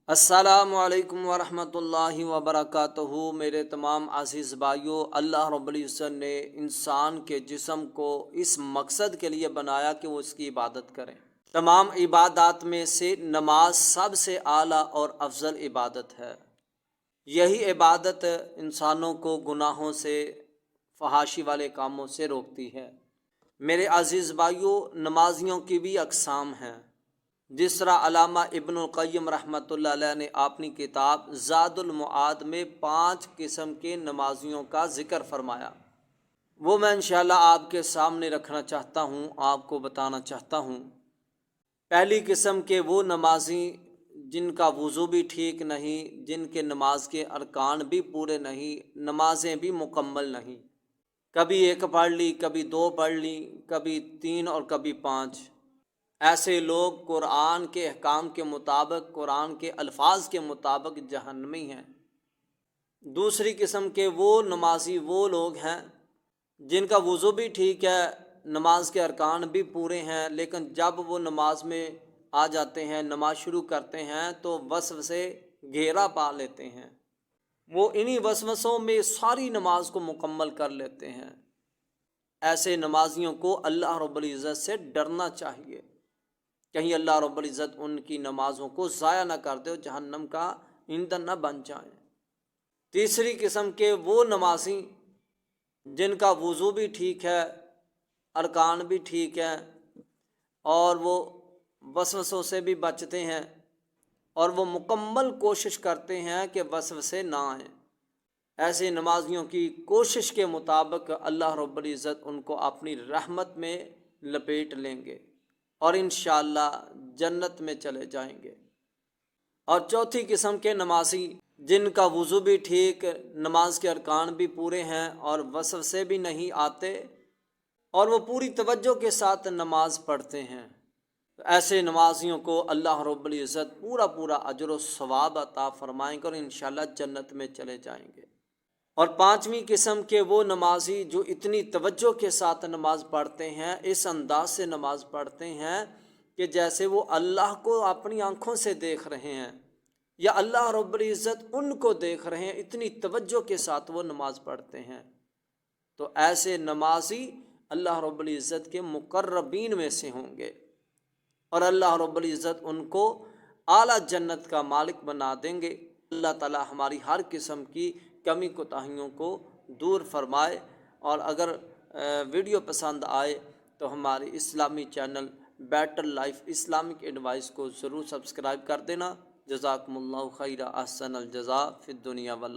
السلام علیکم ورحمۃ اللہ وبرکاتہ۔ میرے تمام عزیز بھائیوں، اللہ رب العزت نے انسان کے جسم کو اس مقصد کے لیے بنایا کہ وہ اس کی عبادت کریں۔ تمام عبادات میں سے نماز سب سے اعلیٰ اور افضل عبادت ہے۔ یہی عبادت انسانوں کو گناہوں سے، فحاشی والے کاموں سے روکتی ہے۔ میرے عزیز بھائیوں، نمازیوں کی بھی اقسام ہیں۔ جس طرح علامہ ابن القیم رحمۃ اللہ علیہ نے اپنی کتاب زاد المعاد میں 5 قسم کے نمازیوں کا ذکر فرمایا، وہ میں انشاءاللہ آپ کے سامنے رکھنا چاہتا ہوں، آپ کو بتانا چاہتا ہوں۔ پہلی قسم کے وہ نمازی جن کا وضو بھی ٹھیک نہیں، جن کے نماز کے ارکان بھی پورے نہیں، نمازیں بھی مکمل نہیں، کبھی 1 پڑھ لی، کبھی 2 پڑھ لی، کبھی 3 اور کبھی 5۔ ایسے لوگ قرآن کے احکام کے مطابق، قرآن کے الفاظ کے مطابق جہنمی ہیں۔ دوسری قسم کے وہ نمازی وہ لوگ ہیں جن کا وضو بھی ٹھیک ہے، نماز کے ارکان بھی پورے ہیں، لیکن جب وہ نماز میں آ جاتے ہیں، نماز شروع کرتے ہیں تو وسوسے گھیرا پا لیتے ہیں۔ وہ انہی وسوسوں میں ساری نماز کو مکمل کر لیتے ہیں۔ ایسے نمازیوں کو اللہ رب العزت سے ڈرنا چاہیے، کہیں اللہ رب العزت ان کی نمازوں کو ضائع نہ کر دے اور جہنم کا ایندھن نہ بن جائیں۔ تیسری قسم کے وہ نمازی جن کا وضو بھی ٹھیک ہے، ارکان بھی ٹھیک ہے، اور وہ وسوسوں سے بھی بچتے ہیں، اور وہ مکمل کوشش کرتے ہیں کہ وسوسے نہ آئیں۔ ایسے نمازیوں کی کوشش کے مطابق اللہ رب العزت ان کو اپنی رحمت میں لپیٹ لیں گے اور انشاءاللہ جنت میں چلے جائیں گے۔ اور چوتھی قسم کے نمازی جن کا وضو بھی ٹھیک، نماز کے ارکان بھی پورے ہیں اور وسوسے بھی نہیں آتے، اور وہ پوری توجہ کے ساتھ نماز پڑھتے ہیں، ایسے نمازیوں کو اللہ رب العزت پورا اجر و ثواب عطا فرمائیں گے اور انشاءاللہ جنت میں چلے جائیں گے۔ اور پانچویں قسم کے وہ نمازی جو اتنی توجہ کے ساتھ نماز پڑھتے ہیں، اس انداز سے نماز پڑھتے ہیں کہ جیسے وہ اللہ کو اپنی آنکھوں سے دیکھ رہے ہیں، یا اللہ رب العزت ان کو دیکھ رہے ہیں، اتنی توجہ کے ساتھ وہ نماز پڑھتے ہیں، تو ایسے نمازی اللہ رب العزت کے مقربین میں سے ہوں گے، اور اللہ رب العزت ان کو اعلیٰ جنت کا مالک بنا دیں گے۔ اللہ تعالی ہماری ہر قسم کی کمی کوتاہیوں کو دور فرمائے، اور اگر ویڈیو پسند آئے تو ہماری اسلامی channel better life Islamic advice کو ضرور سبسکرائب کر دینا۔ جزاکم اللہ خیر، احسن الجزاء فی الدنیا والآخرہ۔